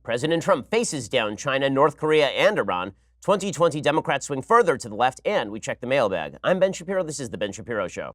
President Trump faces down China, North Korea, and Iran. 2020 Democrats swing further to the left, and we check the mailbag. I'm Ben Shapiro. This is The Ben Shapiro Show.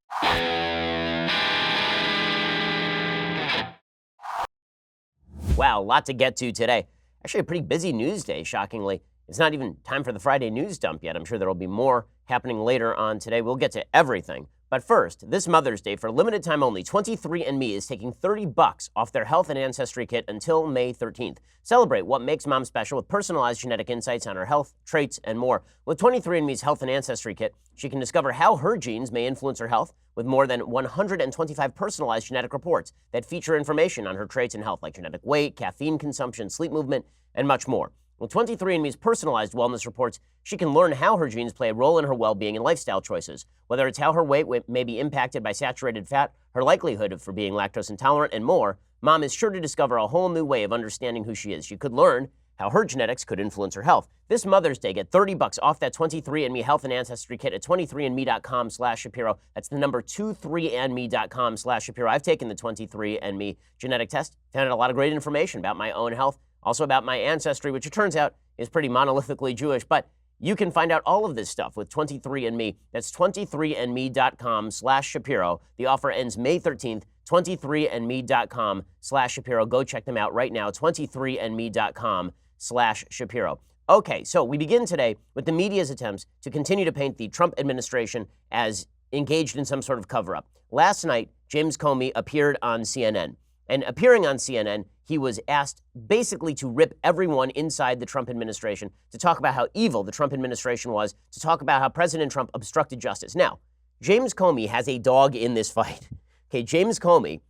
Wow, a lot to get to today. Actually, a pretty busy news day, shockingly. It's not even time for the Friday news dump yet. I'm sure there will be more happening later on today. We'll get to everything. But first, this Mother's Day, for a limited time only, 23andMe is taking $30 off their health and ancestry kit until May 13th. Celebrate what makes mom special with personalized genetic insights on her health, traits, and more. With 23andMe's health and ancestry kit, she can discover how her genes may influence her health with more than 125 personalized genetic reports that feature information on her traits and health, like genetic weight, caffeine consumption, sleep movement, and much more. With 23andMe's personalized wellness reports, she can learn how her genes play a role in her well-being and lifestyle choices, whether it's how her weight may be impacted by saturated fat, her likelihood for being lactose intolerant, and more. Mom is sure to discover a whole new way of understanding who she is. She could learn how her genetics could influence her health. This Mother's Day, get $30 off that 23andMe health and ancestry kit at 23andme.com/Shapiro. That's the number 23andme.com/Shapiro. I've taken the 23andMe genetic test, found out a lot of great information about my own health, also about my ancestry, which it turns out is pretty monolithically Jewish. But you can find out all of this stuff with 23andMe. That's 23andme.com/Shapiro. The offer ends May 13th. 23andme.com/Shapiro. Go check them out right now. 23andme.com/Shapiro. Okay, so we begin today with the media's attempts to continue to paint the Trump administration as engaged in some sort of cover-up. Last night, James Comey appeared on CNN. And appearing on CNN, he was asked basically to rip everyone inside the Trump administration, to talk about how evil the Trump administration was, to talk about how President Trump obstructed justice. Now, James Comey has a dog in this fight. Okay, James Comey,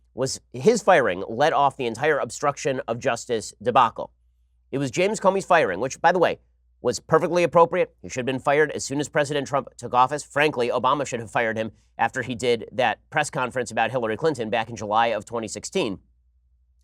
his firing led off the entire obstruction of justice debacle. It was James Comey's firing, which, by the way, was perfectly appropriate. He should have been fired as soon as President Trump took office. Frankly, Obama should have fired him after he did that press conference about Hillary Clinton back in July of 2016.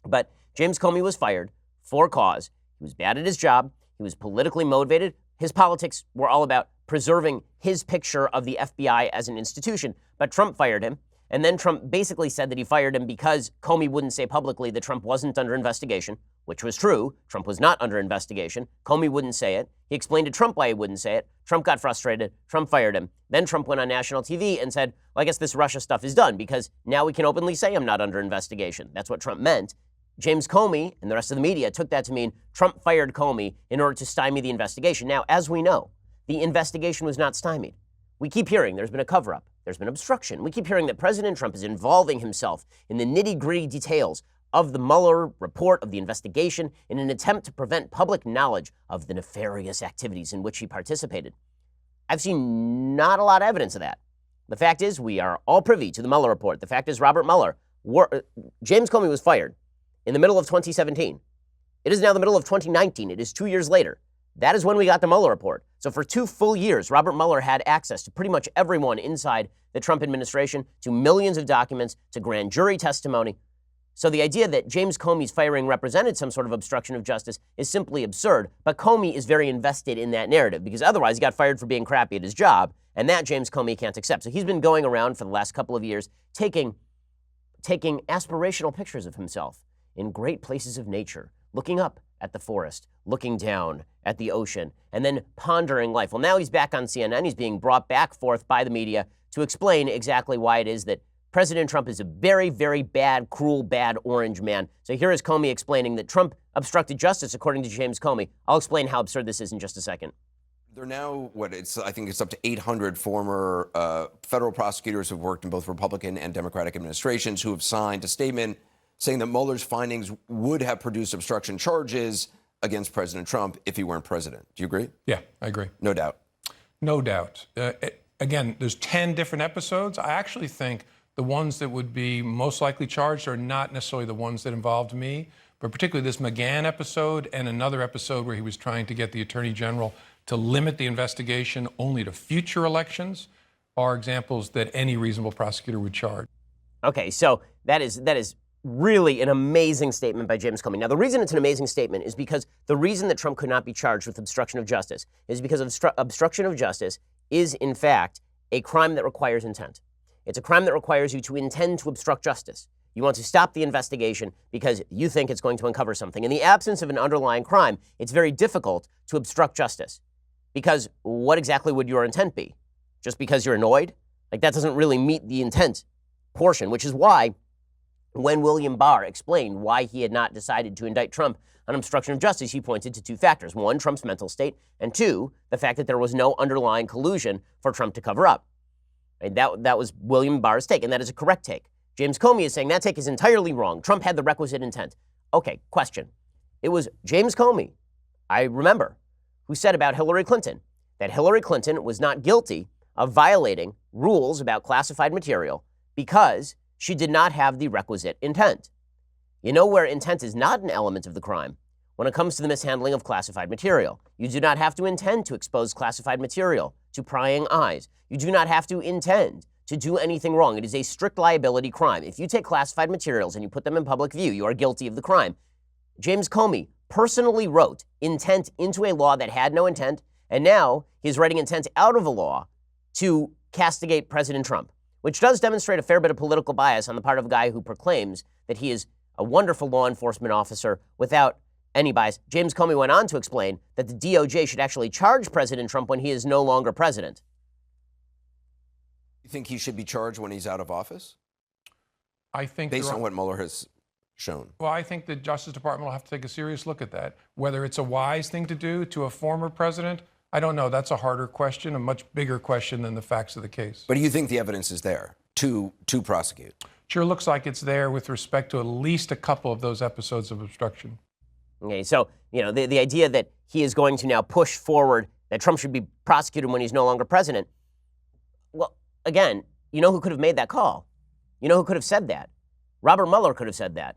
But James Comey was fired for cause. He was bad at his job. He was politically motivated. His politics were all about preserving his picture of the FBI as an institution. But Trump fired him. And then Trump basically said that he fired him because Comey wouldn't say publicly that Trump wasn't under investigation, which was true. Trump was not under investigation. Comey wouldn't say it. He explained to Trump why he wouldn't say it. Trump got frustrated. Trump fired him. Then Trump went on national TV and said, well, I guess this Russia stuff is done because now we can openly say I'm not under investigation. That's what Trump meant. James Comey and the rest of the media took that to mean Trump fired Comey in order to stymie the investigation. Now, as we know, the investigation was not stymied. We keep hearing there's been a cover-up. There's been obstruction. We keep hearing that President Trump is involving himself in the nitty-gritty details of the Mueller report, of the investigation, in an attempt to prevent public knowledge of the nefarious activities in which he participated. I've seen not a lot of evidence of that. The fact is, we are all privy to the Mueller report. The fact is, Robert Mueller, James Comey was fired in the middle of 2017. It is now the middle of 2019. It is 2 years later. That is when we got the Mueller report. So for 2 full years, Robert Mueller had access to pretty much everyone inside the Trump administration, to millions of documents, to grand jury testimony. So the idea that James Comey's firing represented some sort of obstruction of justice is simply absurd. But Comey is very invested in that narrative because otherwise he got fired for being crappy at his job, and that James Comey can't accept. So he's been going around for the last couple of years taking aspirational pictures of himself in great places of nature, looking up at the forest, looking down at the ocean, and then pondering life. Well, now he's back on CNN. He's being brought back forth by the media to explain exactly why it is that President Trump is a very, very bad, cruel, bad orange man. So here is Comey explaining that Trump obstructed justice, according to James Comey. I'll explain how absurd this is in just a second. There are now, I think it's up to 800 former federal prosecutors who've worked in both Republican and Democratic administrations who have signed a statement saying that Mueller's findings would have produced obstruction charges against President Trump if he weren't president. Do you agree? Yeah, I agree. No doubt. No doubt. Again, there's 10 different episodes. I actually think the ones that would be most likely charged are not necessarily the ones that involved me, but particularly this McGahn episode and another episode where he was trying to get the Attorney General to limit the investigation only to future elections are examples that any reasonable prosecutor would charge. Okay, so that is really an amazing statement by James Comey. Now, the reason it's an amazing statement is because the reason that Trump could not be charged with obstruction of justice is because obstruction of justice is, in fact, a crime that requires intent. It's a crime that requires you to intend to obstruct justice. You want to stop the investigation because you think it's going to uncover something. In the absence of an underlying crime, it's very difficult to obstruct justice. Because what exactly would your intent be? Just because you're annoyed? Like, that doesn't really meet the intent portion, which is why when William Barr explained why he had not decided to indict Trump on obstruction of justice, he pointed to two factors. One, Trump's mental state, and two, the fact that there was no underlying collusion for Trump to cover up. And that was William Barr's take, and that is a correct take. James Comey is saying that take is entirely wrong. Trump had the requisite intent. Okay, question. It was James Comey, I remember, who said about Hillary Clinton that Hillary Clinton was not guilty of violating rules about classified material because she did not have the requisite intent. You know where intent is not an element of the crime? When it comes to the mishandling of classified material. You do not have to intend to expose classified material to prying eyes. You do not have to intend to do anything wrong. It is a strict liability crime. If you take classified materials and you put them in public view, you are guilty of the crime. James Comey personally wrote intent into a law that had no intent, and now he's writing intent out of a law to castigate President Trump, which does demonstrate a fair bit of political bias on the part of a guy who proclaims that he is a wonderful law enforcement officer without any bias. James Comey went on to explain that the DOJ should actually charge President Trump when he is no longer president. You think he should be charged when he's out of office? I think based on what Mueller has shown. Well, I think the Justice Department will have to take a serious look at that. Whether it's a wise thing to do to a former president, I don't know. That's a harder question, a much bigger question than the facts of the case. But do you think the evidence is there to prosecute? Sure looks like it's there with respect to at least a couple of those episodes of obstruction. Okay, so, the idea that he is going to now push forward that Trump should be prosecuted when he's no longer president, well, again, you know who could have made that call? You know who could have said that? Robert Mueller could have said that.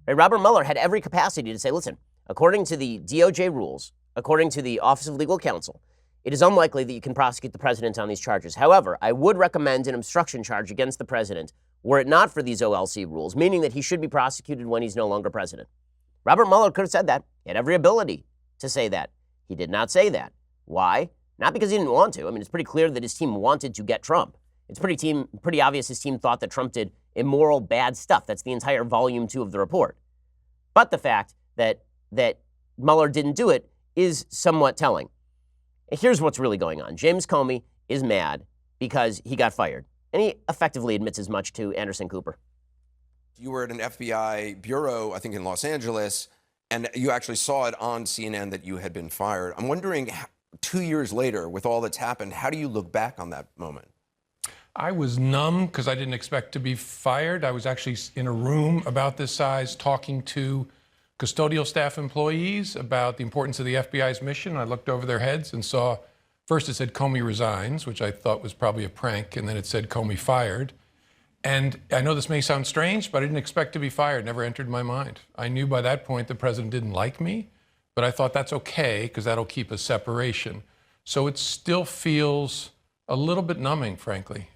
Right? Robert Mueller had every capacity to say, listen, according to the DOJ rules, according to the Office of Legal Counsel, it is unlikely that you can prosecute the president on these charges. However, I would recommend an obstruction charge against the president were it not for these OLC rules, meaning that he should be prosecuted when he's no longer president. Robert Mueller could have said that. He had every ability to say that. He did not say that. Why? Not because he didn't want to. I mean, it's pretty clear that his team wanted to get Trump. It's pretty obvious his team thought that Trump did immoral, bad stuff. That's the entire volume 2 of the report. But the fact that Mueller didn't do it is somewhat telling. Here's what's really going on. James Comey is mad because he got fired. And he effectively admits as much to Anderson Cooper. You were at an FBI bureau, I think in Los Angeles, and you actually saw it on CNN that you had been fired. I'm wondering, 2 years later, with all that's happened, how do you look back on that moment? I was numb because I didn't expect to be fired. I was actually in a room about this size talking to custodial staff employees about the importance of the FBI's mission. I looked over their heads and saw, first it said Comey resigns, which I thought was probably a prank, and then it said Comey fired. And I know this may sound strange, but I didn't expect to be fired. Never entered my mind. I knew by that point the president didn't like me, but I thought that's okay because that'll keep a separation. So it still feels a little bit numbing, frankly.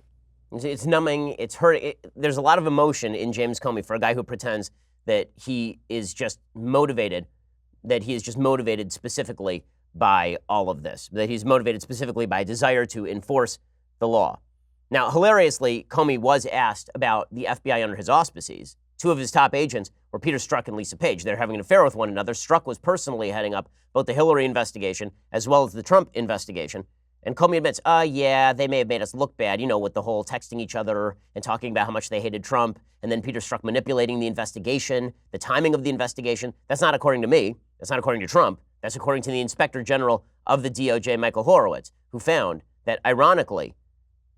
It's numbing. It's hurting. There's a lot of emotion in James Comey for a guy who pretends that he is just motivated, specifically by all of this, that he's motivated specifically by a desire to enforce the law. Now, hilariously, Comey was asked about the FBI under his auspices. Two of his top agents were Peter Strzok and Lisa Page. They're having an affair with one another. Strzok was personally heading up both the Hillary investigation as well as the Trump investigation. And Comey admits, yeah, they may have made us look bad, with the whole texting each other and talking about how much they hated Trump, and then Peter Strzok manipulating the investigation, the timing of the investigation. That's not according to me. That's not according to Trump. That's according to the Inspector General of the DOJ, Michael Horowitz, who found that, ironically,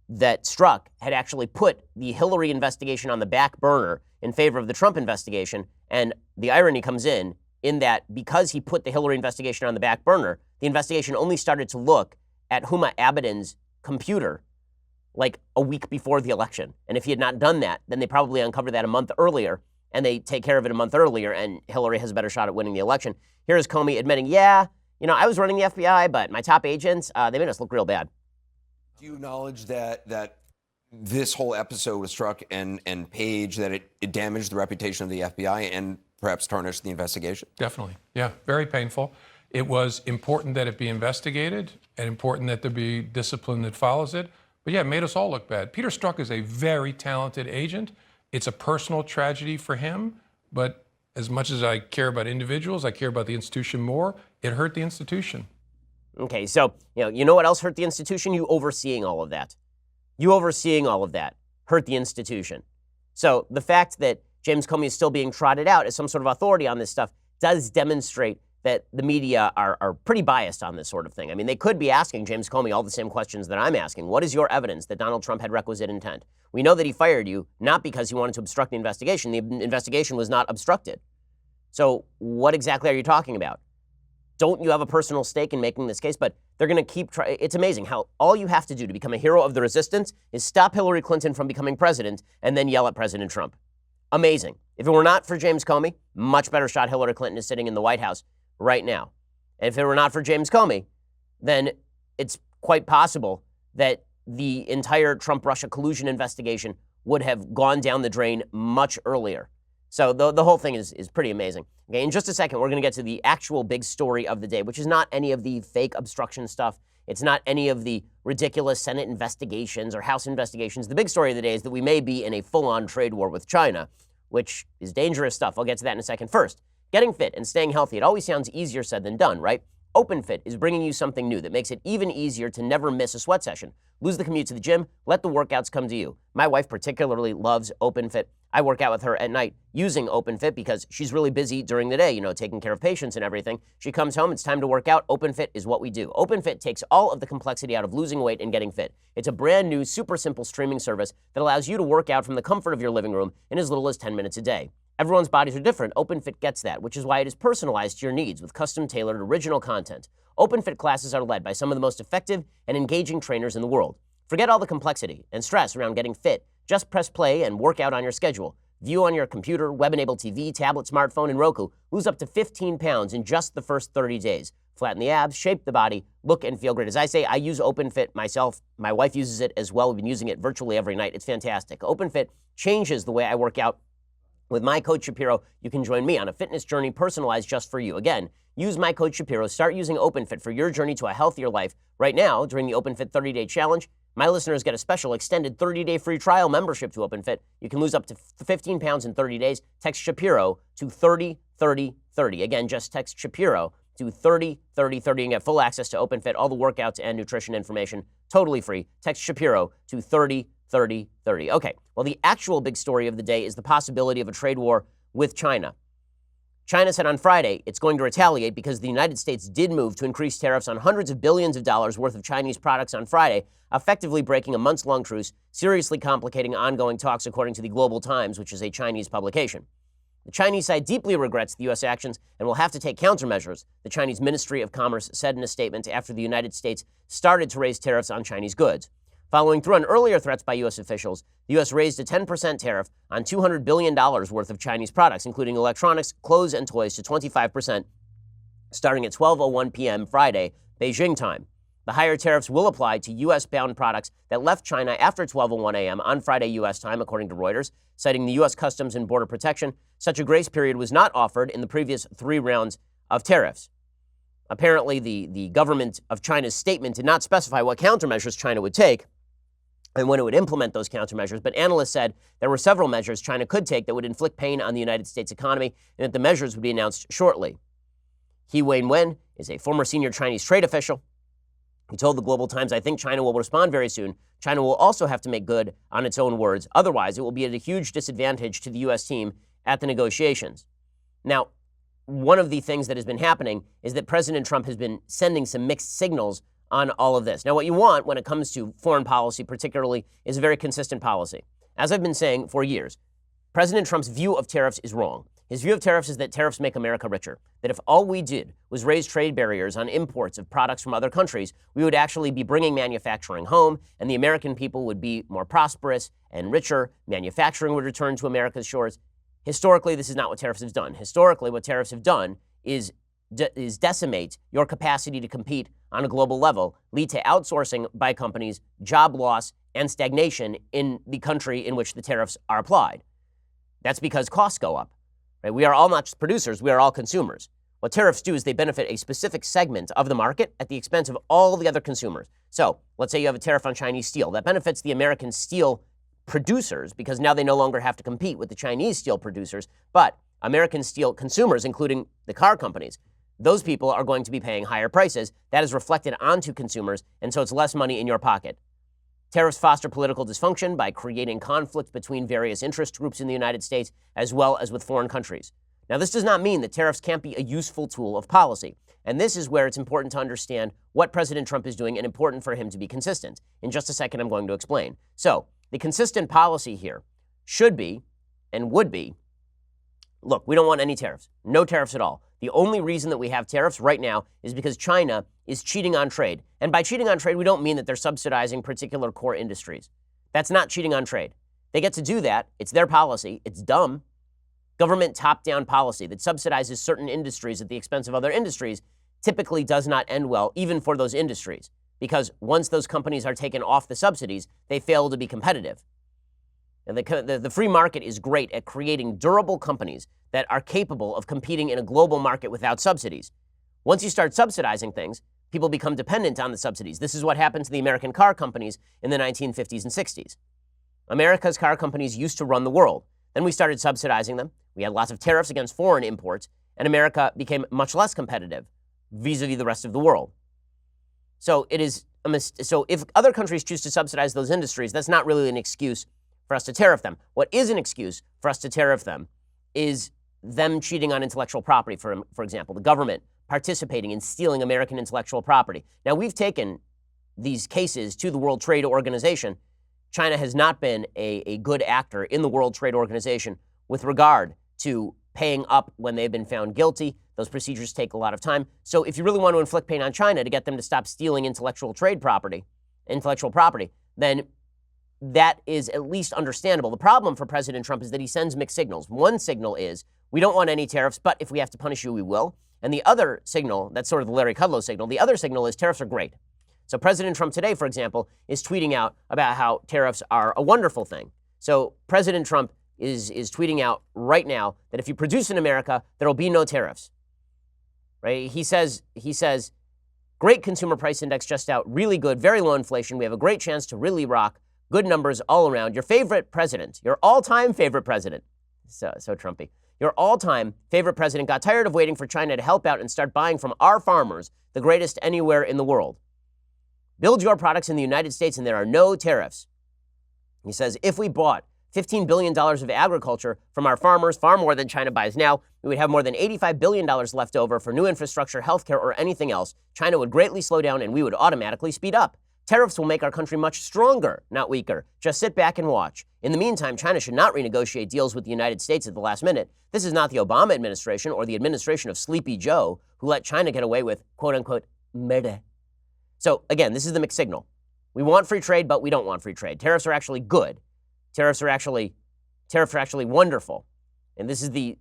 that Strzok had actually put the Hillary investigation on the back burner in favor of the Trump investigation. And the irony comes in that because he put the Hillary investigation on the back burner, the investigation only started to look at Huma Abedin's computer like a week before the election. And if he had not done that, then they probably uncovered that a month earlier, and they take care of it a month earlier, and Hillary has a better shot at winning the election. Here's Comey admitting, yeah, I was running the FBI, but my top agents, they made us look real bad. Do you acknowledge that this whole episode with Strzok and Page, that it damaged the reputation of the FBI and perhaps tarnished the investigation? Definitely. Yeah, very painful. It was important that it be investigated and important that there be discipline that follows it. But yeah, it made us all look bad. Peter Strzok is a very talented agent, It's a personal tragedy for him, but as much as I care about individuals, I care about the institution more. It hurt the institution. Okay, so you know what else hurt the institution? You overseeing all of that. You overseeing all of that hurt the institution. So the fact that James Comey is still being trotted out as some sort of authority on this stuff does demonstrate that the media are pretty biased on this sort of thing. I mean, they could be asking James Comey all the same questions that I'm asking. What is your evidence that Donald Trump had requisite intent? We know that he fired you not because he wanted to obstruct the investigation. The investigation was not obstructed. So what exactly are you talking about? Don't you have a personal stake in making this case? But they're going to keep trying. It's amazing how all you have to do to become a hero of the resistance is stop Hillary Clinton from becoming president and then yell at President Trump. Amazing. If it were not for James Comey, much better shot Hillary Clinton is sitting in the White House right now. And if it were not for James Comey, then it's quite possible that the entire Trump-Russia collusion investigation would have gone down the drain much earlier. So the whole thing is pretty amazing. Okay, in just a second, we're going to get to the actual big story of the day, which is not any of the fake obstruction stuff. It's not any of the ridiculous Senate investigations or House investigations. The big story of the day is that we may be in a full-on trade war with China, which is dangerous stuff. I'll get to that in a second. First, getting fit and staying healthy. It always sounds easier said than done, right? OpenFit is bringing you something new that makes it even easier to never miss a sweat session. Lose the commute to the gym, let the workouts come to you. My wife particularly loves OpenFit. I work out with her at night using OpenFit because she's really busy during the day, taking care of patients and everything. She comes home, it's time to work out. OpenFit is what we do. OpenFit takes all of the complexity out of losing weight and getting fit. It's a brand new, super simple streaming service that allows you to work out from the comfort of your living room in as little as 10 minutes a day. Everyone's bodies are different. OpenFit gets that, which is why it is personalized to your needs with custom-tailored original content. OpenFit classes are led by some of the most effective and engaging trainers in the world. Forget all the complexity and stress around getting fit. Just press play and work out on your schedule. View on your computer, web-enabled TV, tablet, smartphone, and Roku. Lose up to 15 pounds in just the first 30 days. Flatten the abs, shape the body, look and feel great. As I say, I use OpenFit myself. My wife uses it as well. We've been using it virtually every night. It's fantastic. OpenFit changes the way I work out. With my code Shapiro, you can join me on a fitness journey personalized just for you. Again, use my code Shapiro. Start using OpenFit for your journey to a healthier life. Right now, during the OpenFit 30-day challenge, my listeners get a special extended 30-day free trial membership to OpenFit. You can lose up to 15 pounds in 30 days. Text Shapiro to 303030. Again, just text Shapiro to 303030 and get full access to OpenFit, all the workouts and nutrition information, totally free. Text Shapiro to 303030. Okay, well, the actual big story of the day is the possibility of a trade war with China. China said on Friday it's going to retaliate because the United States did move to increase tariffs on hundreds of billions of dollars worth of Chinese products on Friday, effectively breaking a months-long truce, seriously complicating ongoing talks, according to the Global Times, which is a Chinese publication. The Chinese side deeply regrets the U.S. actions and will have to take countermeasures, the Chinese Ministry of Commerce said in a statement after the United States started to raise tariffs on Chinese goods. Following through on earlier threats by U.S. officials, the U.S. raised a 10% tariff on $200 billion worth of Chinese products, including electronics, clothes, and toys, to 25%, starting at 12:01 p.m. Friday, Beijing time. The higher tariffs will apply to U.S.-bound products that left China after 12:01 a.m. on Friday U.S. time, according to Reuters, citing the U.S. Customs and Border Protection. Such a grace period was not offered in the previous 3 rounds of tariffs. Apparently, the government of China's statement did not specify what countermeasures China would take and when it would implement those countermeasures, but analysts said there were several measures China could take that would inflict pain on the United States economy and that the measures would be announced shortly. He Wenwen is a former senior Chinese trade official. He told the Global Times, "I think China will respond very soon. China will also have to make good on its own words. Otherwise, it will be at a huge disadvantage to the U.S. team at the negotiations." Now, one of the things that has been happening is that President Trump has been sending some mixed signals on all of this. Now, what you want when it comes to foreign policy particularly is a very consistent policy. As I've been saying for years, President Trump's view of tariffs is wrong. His view of tariffs is that tariffs make America richer, that if all we did was raise trade barriers on imports of products from other countries, we would actually be bringing manufacturing home, and the American people would be more prosperous and richer. Manufacturing would return to America's shores. Historically, this is not what tariffs have done. Historically, what tariffs have done is decimate your capacity to compete on a global level, lead to outsourcing by companies, job loss, and stagnation in the country in which the tariffs are applied. That's because costs go up. Right? We are all not just producers, we are all consumers. What tariffs do is they benefit a specific segment of the market at the expense of all the other consumers. So let's say you have a tariff on Chinese steel. That benefits the American steel producers, because now they no longer have to compete with the Chinese steel producers, but American steel consumers, including the car companies, those people are going to be paying higher prices. That is reflected onto consumers, and so it's less money in your pocket. Tariffs foster political dysfunction by creating conflict between various interest groups in the United States, as well as with foreign countries. Now, this does not mean that tariffs can't be a useful tool of policy. And this is where it's important to understand what President Trump is doing and important for him to be consistent. In just a second, I'm going to explain. So, the consistent policy here should be and would be, look, we don't want any tariffs. No tariffs at all. The only reason that we have tariffs right now is because China is cheating on trade. And by cheating on trade, we don't mean that they're subsidizing particular core industries. That's not cheating on trade. They get to do that. It's their policy. It's dumb. Government top-down policy that subsidizes certain industries at the expense of other industries typically does not end well, even for those industries, because once those companies are taken off the subsidies, they fail to be competitive. And the free market is great at creating durable companies that are capable of competing in a global market without subsidies. Once you start subsidizing things, people become dependent on the subsidies. This is what happened to the American car companies in the 1950s and 60s. America's car companies used to run the world. Then we started subsidizing them. We had lots of tariffs against foreign imports, and America became much less competitive vis-a-vis the rest of the world. So so if other countries choose to subsidize those industries, that's not really an excuse for us to tariff them. What is an excuse for us to tariff them is them cheating on intellectual property, for example, the government participating in stealing American intellectual property. Now, we've taken these cases to the World Trade Organization. China has not been a good actor in the World Trade Organization with regard to paying up when they've been found guilty. Those procedures take a lot of time. So if you really want to inflict pain on China to get them to stop stealing intellectual property, then that is at least understandable. The problem for President Trump is that he sends mixed signals. One signal is, we don't want any tariffs, but if we have to punish you, we will. And the other signal, that's sort of the Larry Kudlow signal, the other signal is tariffs are great. So President Trump today, for example, is tweeting out about how tariffs are a wonderful thing. So President Trump is tweeting out right now that if you produce in America, there will be no tariffs. Right? He says, great consumer price index just out, really good, very low inflation. We have a great chance to really rock. Good numbers all around. Your favorite president, your all-time favorite president, so Trumpy, your all-time favorite president got tired of waiting for China to help out and start buying from our farmers, the greatest anywhere in the world. Build your products in the United States and there are no tariffs. He says, if we bought $15 billion of agriculture from our farmers, far more than China buys now, we would have more than $85 billion left over for new infrastructure, healthcare, or anything else. China would greatly slow down and we would automatically speed up. Tariffs will make our country much stronger, not weaker. Just sit back and watch. In the meantime, China should not renegotiate deals with the United States at the last minute. This is not the Obama administration or the administration of Sleepy Joe, who let China get away with, quote-unquote, murder. So, again, this is the mixed signal. We want free trade, but we don't want free trade. Tariffs are actually good. Tariffs are actually wonderful. And this is the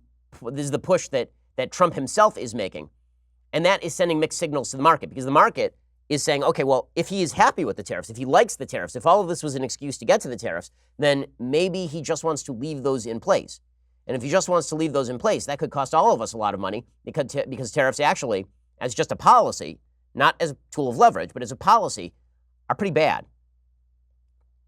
push that Trump himself is making. And that is sending mixed signals to the market, because the market is saying, okay, well, if he is happy with the tariffs, if he likes the tariffs, if all of this was an excuse to get to the tariffs, then maybe he just wants to leave those in place. And if he just wants to leave those in place, that could cost all of us a lot of money, because tariffs actually, as just a policy, not as a tool of leverage, but as a policy, are pretty bad.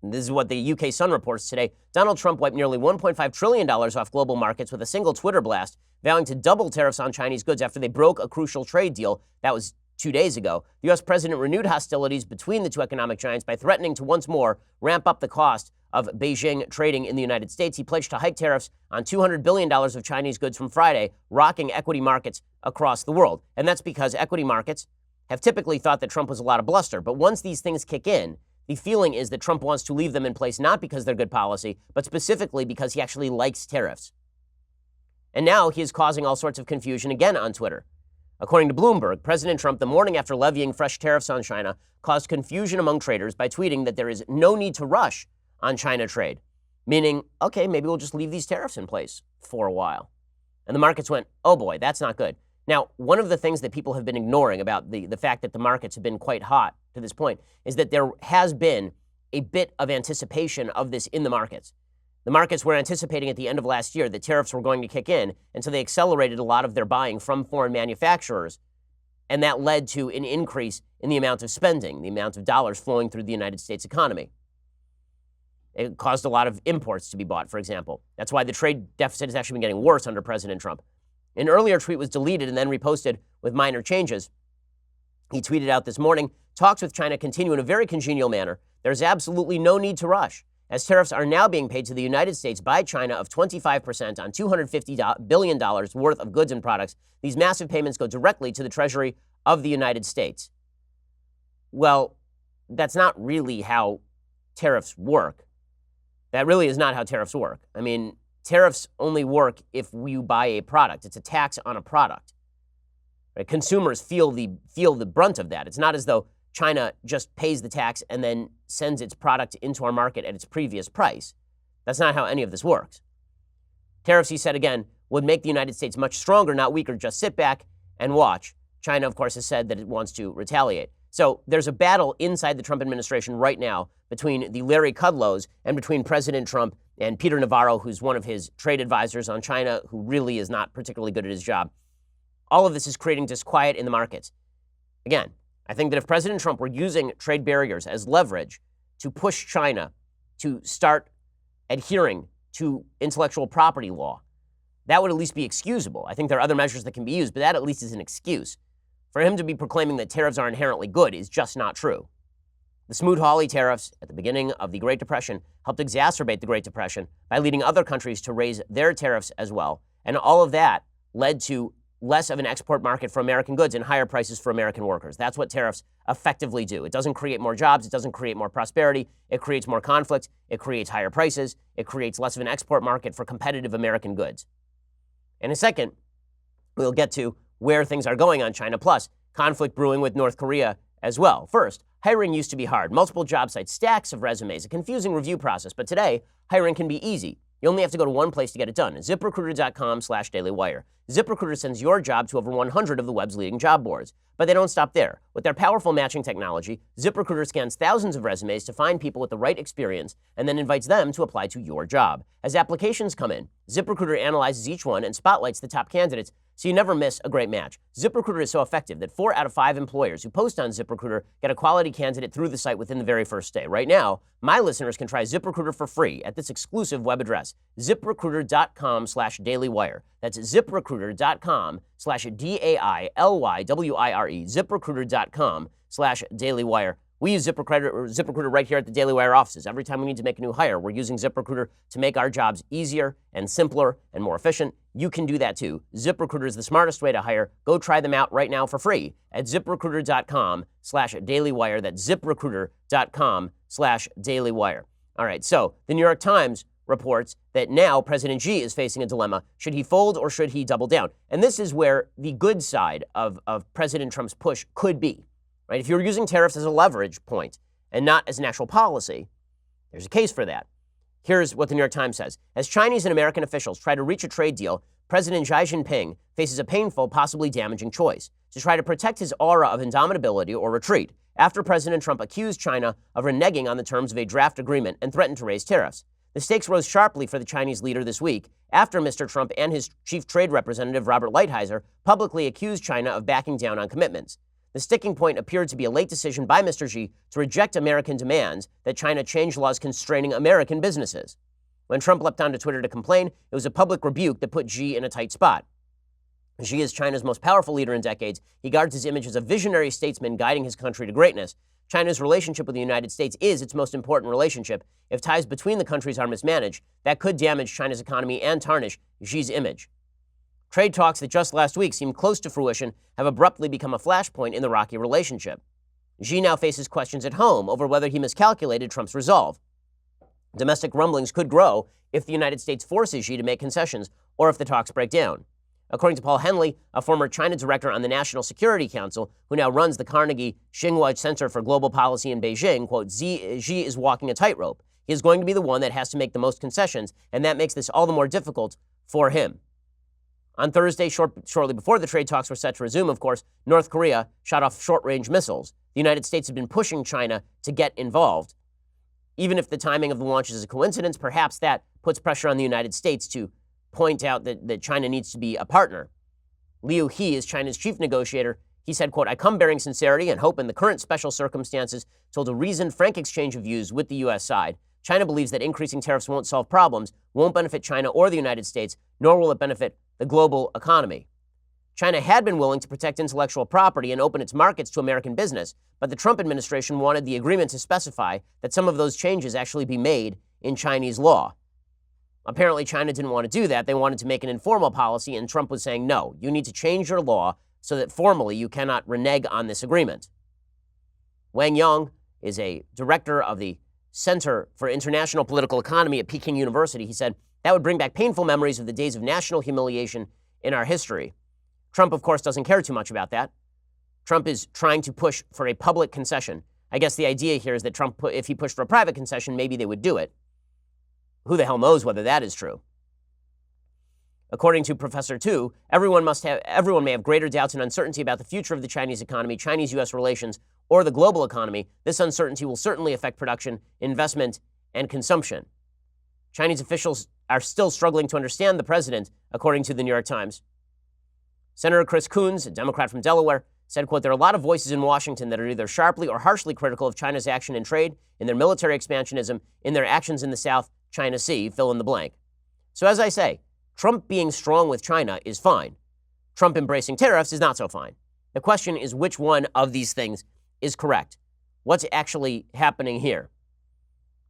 And this is what the UK Sun reports today. Donald Trump wiped nearly $1.5 trillion off global markets with a single Twitter blast, vowing to double tariffs on Chinese goods after they broke a crucial trade deal. That was 2 days ago. The U.S. president renewed hostilities between the two economic giants by threatening to once more ramp up the cost of Beijing trading in the United States. He pledged to hike tariffs on $200 billion of Chinese goods from Friday, rocking equity markets across the world. And that's because equity markets have typically thought that Trump was a lot of bluster. But once these things kick in, the feeling is that Trump wants to leave them in place not because they're good policy, but specifically because he actually likes tariffs. And now he is causing all sorts of confusion again on Twitter. According to Bloomberg, President Trump, the morning after levying fresh tariffs on China, caused confusion among traders by tweeting that there is no need to rush on China trade, meaning, okay, maybe we'll just leave these tariffs in place for a while. And the markets went, oh boy, that's not good. Now, one of the things that people have been ignoring about the fact that the markets have been quite hot to this point is that there has been a bit of anticipation of this in the markets. The markets were anticipating at the end of last year that tariffs were going to kick in, and so they accelerated a lot of their buying from foreign manufacturers, and that led to an increase in the amount of spending, the amount of dollars flowing through the United States economy. It caused a lot of imports to be bought, for example. That's why the trade deficit has actually been getting worse under President Trump. An earlier tweet was deleted and then reposted with minor changes. He tweeted out this morning, talks with China continue in a very congenial manner. There's absolutely no need to rush, as tariffs are now being paid to the United States by China of 25% on $250 billion worth of goods and products. These massive payments go directly to the Treasury of the United States. Well, that's not really how tariffs work. That really is not how tariffs work. I mean, tariffs only work if you buy a product. It's a tax on a product. Right? Consumers feel the brunt of that. It's not as though China just pays the tax and then sends its product into our market at its previous price. That's not how any of this works. Tariffs, he said again, would make the United States much stronger, not weaker. Just sit back and watch. China, of course, has said that it wants to retaliate. So there's a battle inside the Trump administration right now between the Larry Kudlows and between President Trump and Peter Navarro, who's one of his trade advisors on China, who really is not particularly good at his job. All of this is creating disquiet in the markets. Again, I think that if President Trump were using trade barriers as leverage to push China to start adhering to intellectual property law, that would at least be excusable. I think there are other measures that can be used, but that at least is an excuse. For him to be proclaiming that tariffs are inherently good is just not true. The Smoot-Hawley tariffs at the beginning of the Great Depression helped exacerbate the Great Depression by leading other countries to raise their tariffs as well. And all of that led to less of an export market for American goods and higher prices for American workers. That's what tariffs effectively do. It doesn't create more jobs. It doesn't create more prosperity. It creates more conflict. It creates higher prices. It creates less of an export market for competitive American goods. In a second, we'll get to where things are going on China, plus conflict brewing with North Korea as well. First, hiring used to be hard. Multiple job sites, stacks of resumes, a confusing review process. But today, hiring can be easy. You only have to go to one place to get it done, ZipRecruiter.com/dailywire. ZipRecruiter sends your job to over 100 of the web's leading job boards. But they don't stop there. With their powerful matching technology, ZipRecruiter scans thousands of resumes to find people with the right experience and then invites them to apply to your job. As applications come in, ZipRecruiter analyzes each one and spotlights the top candidates so you never miss a great match. ZipRecruiter is so effective that 4 out of 5 employers who post on ZipRecruiter get a quality candidate through the site within the very first day. Right now, my listeners can try ZipRecruiter for free at this exclusive web address, ZipRecruiter.com/dailywire. That's ZipRecruiter.com/DAILYWIRE, ZipRecruiter.com/dailywire. We use ZipRecruiter right here at the Daily Wire offices. Every time we need to make a new hire, we're using ZipRecruiter to make our jobs easier and simpler and more efficient. You can do that too. ZipRecruiter is the smartest way to hire. Go try them out right now for free at ZipRecruiter.com/dailywire. That's ZipRecruiter.com/dailywire. All right, so the New York Times reports that now President Xi is facing a dilemma. Should he fold or should he double down? And this is where the good side of President Trump's push could be. Right? If you're using tariffs as a leverage point and not as an actual policy, there's a case for that. Here's what the New York Times says. As Chinese and American officials try to reach a trade deal, President Xi Jinping faces a painful, possibly damaging choice: to try to protect his aura of indomitability or retreat after President Trump accused China of reneging on the terms of a draft agreement and threatened to raise tariffs. The stakes rose sharply for the Chinese leader this week after Mr. Trump and his chief trade representative, Robert Lighthizer, publicly accused China of backing down on commitments. The sticking point appeared to be a late decision by Mr. Xi to reject American demands that China change laws constraining American businesses. When Trump leapt onto Twitter to complain, it was a public rebuke that put Xi in a tight spot. Xi is China's most powerful leader in decades. He guards his image as a visionary statesman guiding his country to greatness. China's relationship with the United States is its most important relationship. If ties between the countries are mismanaged, that could damage China's economy and tarnish Xi's image. Trade talks that just last week seemed close to fruition have abruptly become a flashpoint in the rocky relationship. Xi now faces questions at home over whether he miscalculated Trump's resolve. Domestic rumblings could grow if the United States forces Xi to make concessions or if the talks break down. According to Paul Henley, a former China director on the National Security Council, who now runs the Carnegie Tsinghua Center for Global Policy in Beijing, quote, Xi is walking a tightrope. He is going to be the one that has to make the most concessions, and that makes this all the more difficult for him. On Thursday, shortly before the trade talks were set to resume, of course, North Korea shot off short-range missiles. The United States had been pushing China to get involved. Even if the timing of the launch is a coincidence, perhaps that puts pressure on the United States to point out that China needs to be a partner. Liu He is China's chief negotiator. He said, quote, I come bearing sincerity and hope in the current special circumstances to hold a reasoned, frank exchange of views with the U.S. side. China believes that increasing tariffs won't solve problems, won't benefit China or the United States, nor will it benefit the global economy. China had been willing to protect intellectual property and open its markets to American business, but the Trump administration wanted the agreement to specify that some of those changes actually be made in Chinese law. Apparently, China didn't want to do that. They wanted to make an informal policy, and Trump was saying, no, you need to change your law so that formally you cannot renege on this agreement. Wang Yang is a director of the Center for International Political Economy at Peking University. He said, that would bring back painful memories of the days of national humiliation in our history. Trump, of course, doesn't care too much about that. Trump is trying to push for a public concession. I guess the idea here is that Trump, if he pushed for a private concession, maybe they would do it. Who the hell knows whether that is true? According to Professor Tu, everyone may have greater doubts and uncertainty about the future of the Chinese economy, Chinese-U.S. relations, or the global economy. This uncertainty will certainly affect production, investment, and consumption. Chinese officials are still struggling to understand the president, according to the New York Times. Senator Chris Coons, a Democrat from Delaware, said, quote, there are a lot of voices in Washington that are either sharply or harshly critical of China's action in trade, in their military expansionism, in their actions in the South China Sea, fill in the blank. So as I say, Trump being strong with China is fine. Trump embracing tariffs is not so fine. The question is which one of these things is correct. What's actually happening here?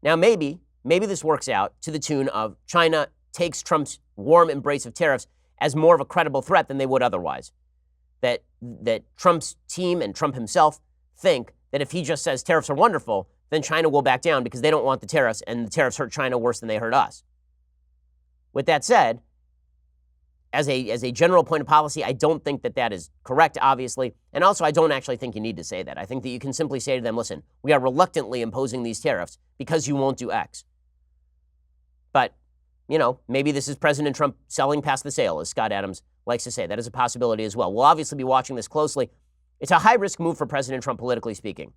Now, maybe this works out to the tune of China takes Trump's warm embrace of tariffs as more of a credible threat than they would otherwise. That Trump's team and Trump himself think that if he just says tariffs are wonderful, then China will back down because they don't want the tariffs, and the tariffs hurt China worse than they hurt us. With that said, as a general point of policy, I don't think that is correct, obviously. And also, I don't actually think you need to say that. I think that you can simply say to them, listen, we are reluctantly imposing these tariffs because you won't do X. But, maybe this is President Trump selling past the sale, as Scott Adams likes to say. That is a possibility as well. We'll obviously be watching this closely. It's a high-risk move for President Trump, politically speaking.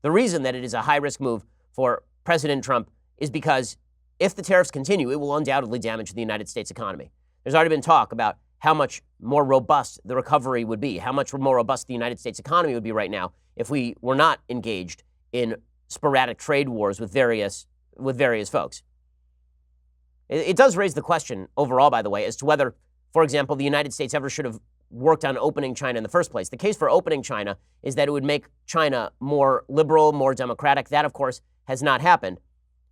The reason that it is a high-risk move for President Trump is because if the tariffs continue, it will undoubtedly damage the United States economy. There's already been talk about how much more robust the recovery would be, how much more robust the United States economy would be right now if we were not engaged in sporadic trade wars with various folks. It does raise the question overall, by the way, as to whether, for example, the United States ever should have worked on opening China in the first place. The case for opening China is that it would make China more liberal, more democratic. That, of course, has not happened.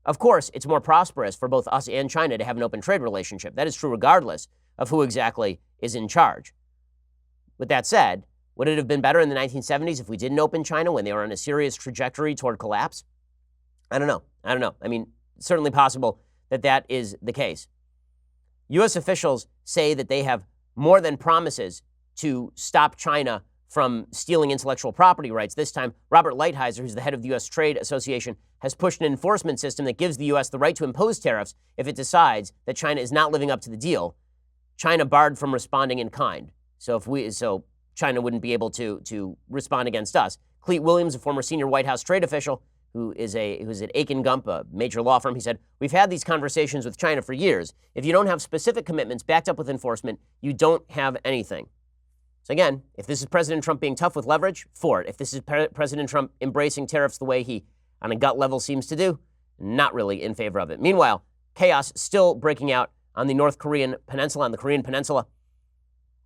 Of course, it's more prosperous for both us and China to have an open trade relationship. That is true regardless of who exactly is in charge. With that said, would it have been better in the 1970s if we didn't open China when they were on a serious trajectory toward collapse? I don't know. I mean, it's certainly possible that is the case. U.S. officials say that they have more than promises to stop China from stealing intellectual property rights. This time, Robert Lighthizer, who's the head of the U.S. Trade Association, has pushed an enforcement system that gives the U.S. the right to impose tariffs if it decides that China is not living up to the deal. China barred from responding in kind. So China wouldn't be able to respond against us. Cleet Williams, a former senior White House trade official, who's at Aiken Gump, a major law firm, he said, we've had these conversations with China for years. If you don't have specific commitments backed up with enforcement, you don't have anything. So again, if this is President Trump being tough with leverage, for it. If this is President Trump embracing tariffs the way he, on a gut level, seems to do, not really in favor of it. Meanwhile, chaos still breaking out on the North Korean peninsula, on the Korean peninsula.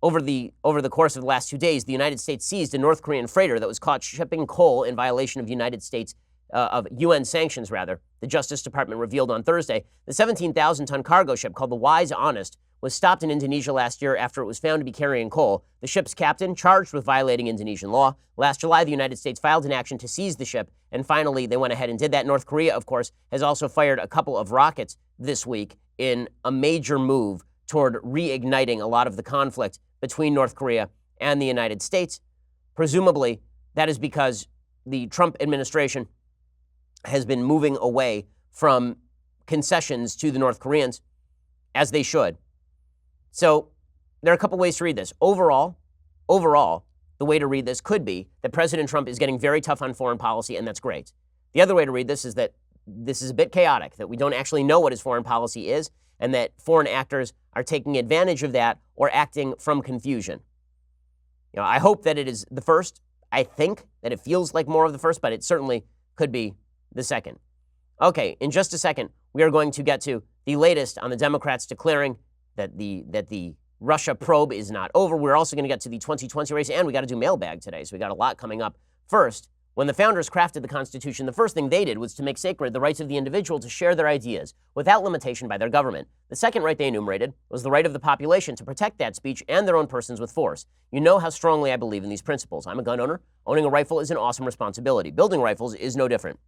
Over the course of the last 2 days, the United States seized a North Korean freighter that was caught shipping coal in violation of UN sanctions, rather. The Justice Department revealed on Thursday the 17,000-ton cargo ship called the Wise Honest was stopped in Indonesia last year after it was found to be carrying coal. The ship's captain charged with violating Indonesian law. Last July, the United States filed an action to seize the ship, and finally they went ahead and did that. North Korea, of course, has also fired a couple of rockets this week in a major move toward reigniting a lot of the conflict between North Korea and the United States. Presumably, that is because the Trump administration has been moving away from concessions to the North Koreans, as they should. So there are a couple ways to read this. Overall, the way to read this could be that President Trump is getting very tough on foreign policy, and that's great. The other way to read this is that this is a bit chaotic, that we don't actually know what his foreign policy is, and that foreign actors are taking advantage of that or acting from confusion. I hope that it is the first. I think that it feels like more of the first, but it certainly could be the second. Okay, in just a second, we are going to get to the latest on the Democrats declaring that the Russia probe is not over. We're also going to get to the 2020 race, and we got to do Mailbag today, so we got a lot coming up. First, when the founders crafted the Constitution, the first thing they did was to make sacred the rights of the individual to share their ideas without limitation by their government. The second right they enumerated was the right of the population to protect that speech and their own persons with force. You know how strongly I believe in these principles. I'm a gun owner. Owning a rifle is an awesome responsibility. Building rifles is no different.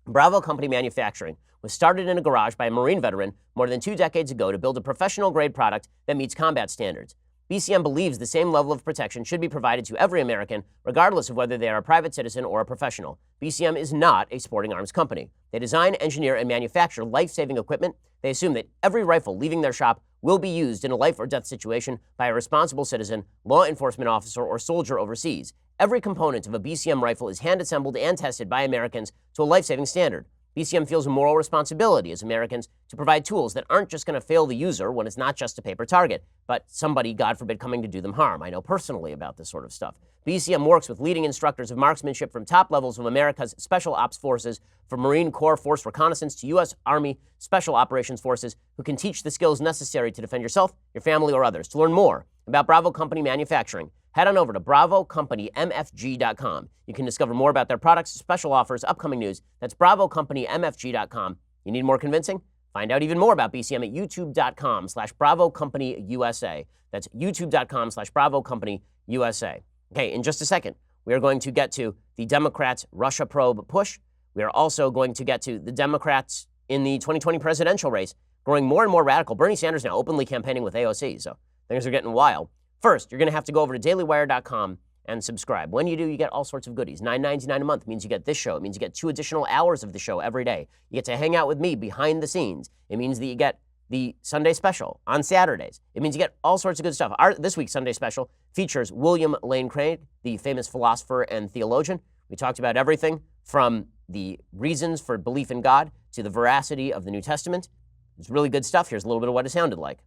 Bravo Company Manufacturing was started in a garage by a Marine veteran more than 2 decades ago to build a professional-grade product that meets combat standards. BCM believes the same level of protection should be provided to every American, regardless of whether they are a private citizen or a professional. BCM is not a sporting arms company. They design, engineer, and manufacture life-saving equipment. They assume that every rifle leaving their shop will be used in a life or death situation by a responsible citizen, law enforcement officer, or soldier overseas. Every component of a BCM rifle is hand-assembled and tested by Americans to a life-saving standard. BCM feels a moral responsibility as Americans to provide tools that aren't just going to fail the user when it's not just a paper target, but somebody, God forbid, coming to do them harm. I know personally about this sort of stuff. BCM works with leading instructors of marksmanship from top levels of America's Special Ops Forces, from Marine Corps Force Reconnaissance to U.S. Army Special Operations Forces, who can teach the skills necessary to defend yourself, your family, or others. To learn more about Bravo Company Manufacturing, head on over to BravoCompanyMFG.com. You can discover more about their products, special offers, upcoming news. That's BravoCompanyMFG.com. You need more convincing? Find out even more about BCM at YouTube.com/BravoCompanyUSA. That's YouTube.com/BravoCompanyUSA. Okay, in just a second, we are going to get to the Democrats' Russia probe push. We are also going to get to the Democrats in the 2020 presidential race growing more and more radical. Bernie Sanders now openly campaigning with AOC, so things are getting wild. First, you're going to have to go over to dailywire.com and subscribe. When you do, you get all sorts of goodies. $9.99 a month means you get this show. It means you get 2 additional hours of the show every day. You get to hang out with me behind the scenes. It means that you get the Sunday special on Saturdays. It means you get all sorts of good stuff. This week's Sunday special features William Lane Craig, the famous philosopher and theologian. We talked about everything from the reasons for belief in God to the veracity of the New Testament. It's really good stuff. Here's a little bit of what it sounded like.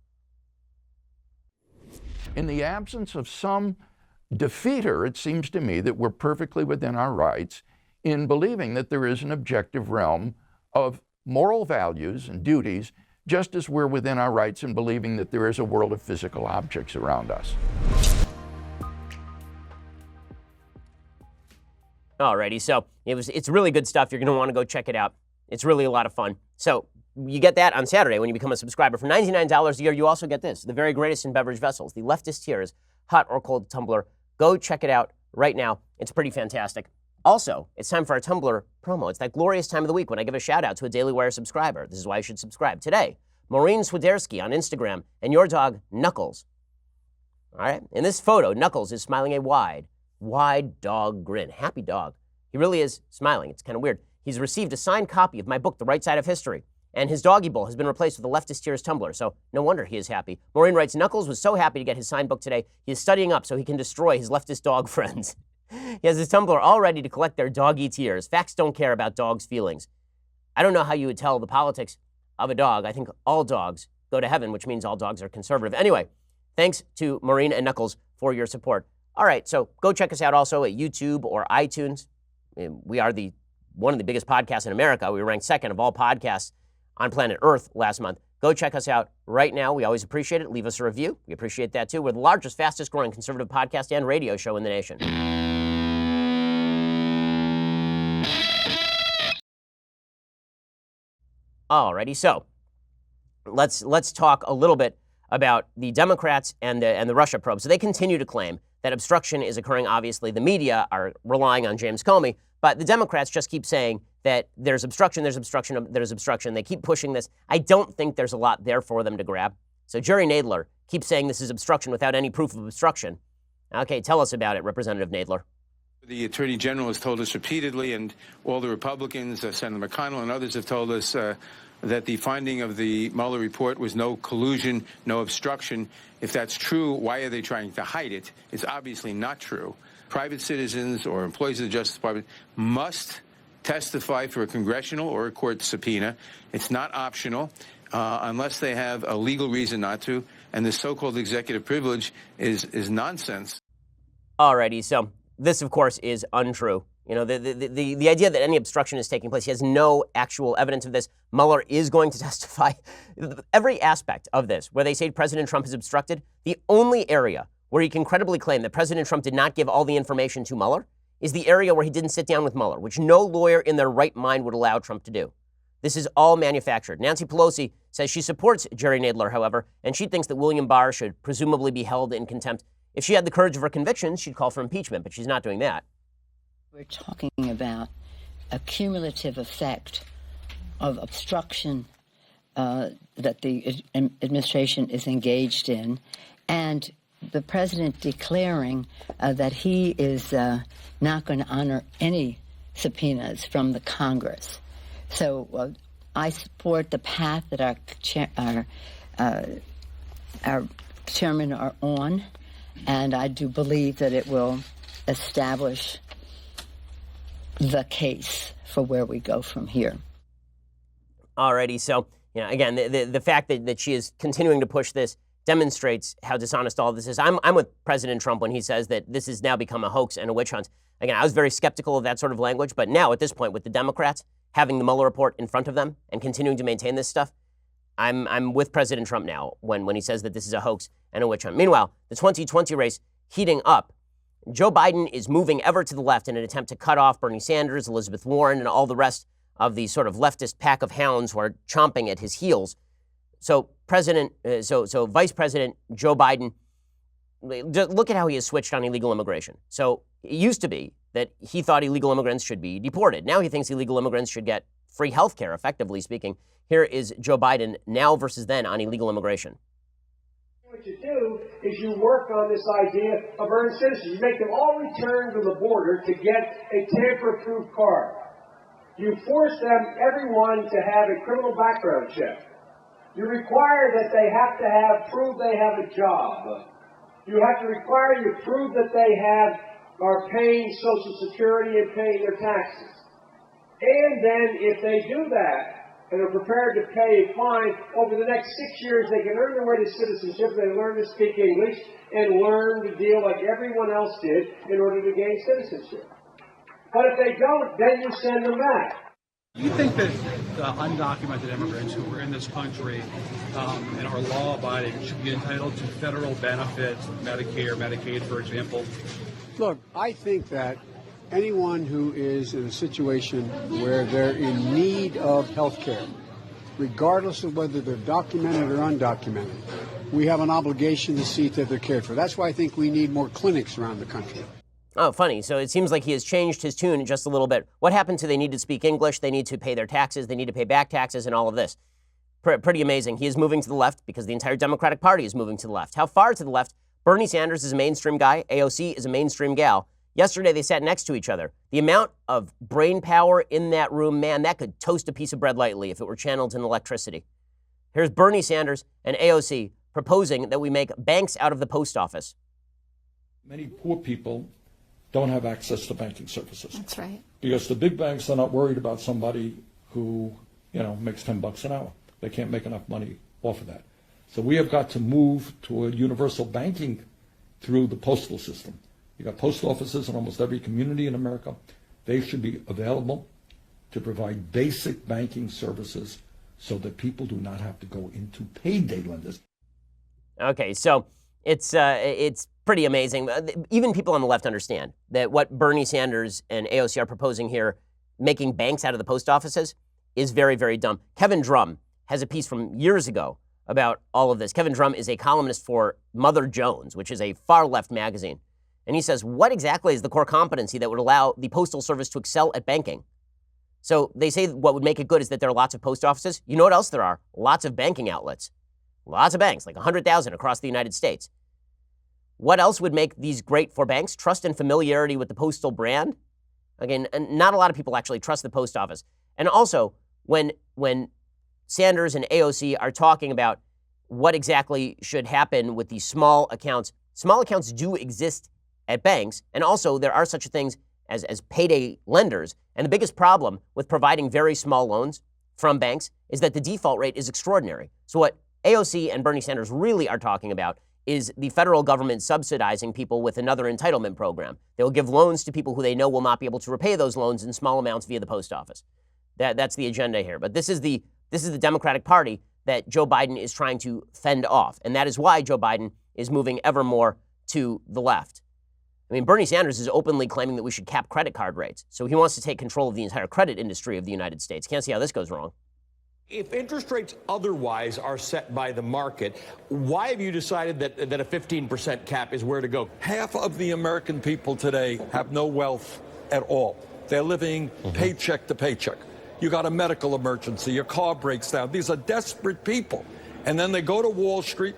In the absence of some defeater, it seems to me that we're perfectly within our rights in believing that there is an objective realm of moral values and duties, just as we're within our rights in believing that there is a world of physical objects around us. Alrighty, so it's really good stuff. You're going to want to go check it out. It's really a lot of fun. So you get that on Saturday when you become a subscriber. For $99 a year, you also get this, the very greatest in beverage vessels, the Leftist Tears hot or cold tumbler. Go check it out right now. It's pretty fantastic. Also, it's time for our Tumblr promo. It's that glorious time of the week when I give a shout out to a Daily Wire subscriber. This is why you should subscribe. Today, Maureen Swiderski on Instagram and your dog, Knuckles. All right, in this photo, Knuckles is smiling a wide dog grin. Happy dog. He really is smiling. It's kind of weird. He's received a signed copy of my book, The Right Side of History, and his doggy bowl has been replaced with a Leftist Tears tumbler, so no wonder he is happy. Maureen writes, Knuckles was so happy to get his signed book today, he is studying up so he can destroy his leftist dog friends. He has his tumbler all ready to collect their doggy tears. Facts don't care about dogs' feelings. I don't know how you would tell the politics of a dog. I think all dogs go to heaven, which means all dogs are conservative. Anyway, thanks to Maureen and Knuckles for your support. All right, so go check us out also at YouTube or iTunes. We are one of the biggest podcasts in America. We were ranked second of all podcasts on planet Earth last month. Go check us out right now. We always appreciate it. Leave us a review. We appreciate that too. We're the largest, fastest growing conservative podcast and radio show in the nation. Alrighty, so let's talk a little bit about the Democrats and the Russia probe. So they continue to claim that obstruction is occurring. Obviously, the media are relying on James Comey, but the Democrats just keep saying that there's obstruction. They keep pushing this. I don't think there's a lot there for them to grab. So Jerry Nadler keeps saying this is obstruction without any proof of obstruction. Okay, tell us about it, Representative Nadler. The Attorney General has told us repeatedly, and all the Republicans, Senator McConnell and others have told us that the finding of the Mueller report was no collusion, no obstruction. If that's true, why are they trying to hide it? It's obviously not true. Private citizens or employees of the Justice Department must testify for a congressional or a court subpoena. It's not optional unless they have a legal reason not to. And the so-called executive privilege is nonsense. Alrighty, so this, of course, is untrue. You know, the idea that any obstruction is taking place, he has no actual evidence of this. Mueller is going to testify. Every aspect of this, where they say President Trump is obstructed, the only area where he can credibly claim that President Trump did not give all the information to Mueller is the area where he didn't sit down with Mueller, which no lawyer in their right mind would allow Trump to do. This is all manufactured. Nancy Pelosi says she supports Jerry Nadler, however, and she thinks that William Barr should presumably be held in contempt. If she had the courage of her convictions, she'd call for impeachment, but she's not doing that. We're talking about a cumulative effect of obstruction that the administration is engaged in, and the president declaring that he is not going to honor any subpoenas from the Congress. So I support the path that our chairmen are on, and I do believe that it will establish the case for where we go from here. Alrighty, so again, the fact that she is continuing to push this demonstrates how dishonest all of this is. I'm with President Trump when he says that this has now become a hoax and a witch hunt. Again, I was very skeptical of that sort of language, but now at this point, with the Democrats having the Mueller report in front of them and continuing to maintain this stuff, I'm with President Trump now when he says that this is a hoax and a witch hunt. Meanwhile, the 2020 race heating up. Joe Biden is moving ever to the left in an attempt to cut off Bernie Sanders, Elizabeth Warren, and all the rest of the sort of leftist pack of hounds who are chomping at his heels. So Vice President Joe Biden, look at how he has switched on illegal immigration. So it used to be that he thought illegal immigrants should be deported. Now he thinks illegal immigrants should get free health care, effectively speaking. Here is Joe Biden now versus then on illegal immigration. What you do is you work on this idea of earned citizens. You make them all return to the border to get a tamper-proof card. You force them, everyone, to have a criminal background check. You require that they have to prove they have a job. You have to require you prove that they are paying Social Security and paying their taxes. And then if they do that, and are prepared to pay a fine, over the next 6 years, they can earn their way to citizenship, they learn to speak English, and learn to deal like everyone else did in order to gain citizenship. But if they don't, then you send them back. You think that undocumented immigrants who are in this country and are law-abiding should be entitled to federal benefits, Medicare, Medicaid, for example? Look, I think that anyone who is in a situation where they're in need of health care, regardless of whether they're documented or undocumented, we have an obligation to see that they're cared for. That's why I think we need more clinics around the country. Oh, funny. So it seems like he has changed his tune just a little bit. What happened to they need to speak English, they need to pay their taxes, they need to pay back taxes, and all of this? Pretty amazing. He is moving to the left because the entire Democratic Party is moving to the left. How far to the left? Bernie Sanders is a mainstream guy. AOC is a mainstream gal. Yesterday, they sat next to each other. The amount of brain power in that room, man, that could toast a piece of bread lightly if it were channeled in electricity. Here's Bernie Sanders and AOC proposing that we make banks out of the post office. Many poor people don't have access to banking services. That's right. Because the big banks are not worried about somebody who, makes $10 an hour. They can't make enough money off of that. So we have got to move toward universal banking through the postal system. You got post offices in almost every community in America. They should be available to provide basic banking services so that people do not have to go into payday lenders. Okay, so it's pretty amazing. Even people on the left understand that what Bernie Sanders and AOC are proposing here, making banks out of the post offices, is very, very dumb. Kevin Drum has a piece from years ago about all of this. Kevin Drum is a columnist for Mother Jones, which is a far-left magazine. And he says, what exactly is the core competency that would allow the Postal Service to excel at banking? So they say what would make it good is that there are lots of post offices. You know what else there are? Lots of banking outlets. Lots of banks, like 100,000 across the United States. What else would make these great for banks? Trust and familiarity with the postal brand. Again, not a lot of people actually trust the post office. And also, when Sanders and AOC are talking about what exactly should happen with these small accounts do exist at banks, and also there are such things as payday lenders. And the biggest problem with providing very small loans from banks is that the default rate is extraordinary. So what AOC and Bernie Sanders really are talking about is the federal government subsidizing people with another entitlement program. They will give loans to people who they know will not be able to repay those loans in small amounts via the post office. That's the agenda here. But this is the Democratic Party that Joe Biden is trying to fend off. And that is why Joe Biden is moving ever more to the left. I mean, Bernie Sanders is openly claiming that we should cap credit card rates. So he wants to take control of the entire credit industry of the United States. Can't see how this goes wrong. If interest rates otherwise are set by the market, why have you decided that a 15% cap is where to go? Half of the American people today have no wealth at all. They're living paycheck to paycheck. You got a medical emergency, your car breaks down. These are desperate people. And then they go to Wall Street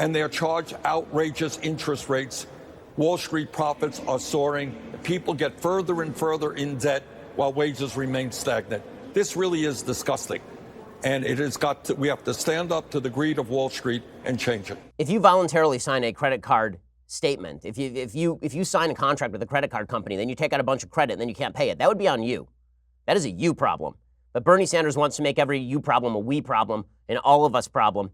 and they're charged outrageous interest rates. Wall Street profits are soaring. People get further and further in debt while wages remain stagnant. This really is disgusting. And we have to stand up to the greed of Wall Street and change it. If you voluntarily sign a credit card statement, if you sign a contract with a credit card company, then you take out a bunch of credit and then you can't pay it, that would be on you. That is a you problem. But Bernie Sanders wants to make every you problem a we problem, an all of us problem.